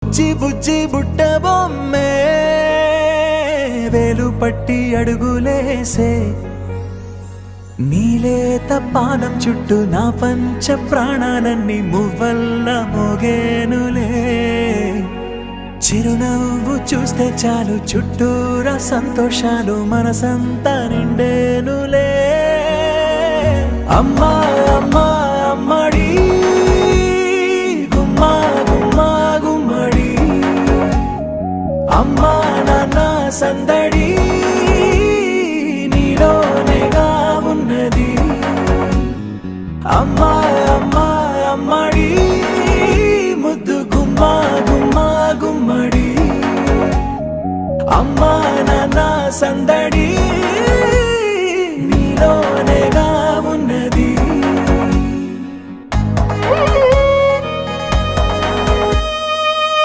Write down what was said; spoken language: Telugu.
బుజ్జి బుజ్జి బుట్ట బొమ్మే వేలు పట్టి అడుగులేసే నీలేత పానం చుట్టూ నా పంచ ప్రాణాలన్నీ మువ్వల్ల మోగేనులే చిరునవ్వు చూస్తే చాలు చుట్టూరా సంతోషాలు మనసంతా నిండేనులే అమ్మా అమ్మా అమ్మడి గుమ్మా గుమ్మా గుమ్మడి అమ్మా నాన్న సందడి నీలోనేగా ఉన్నది అమ్మా అమ్మా అమ్మడి ముద్దు గుమ్మా గుమ్మా గుమ్మడి అమ్మా నాన్న సందడి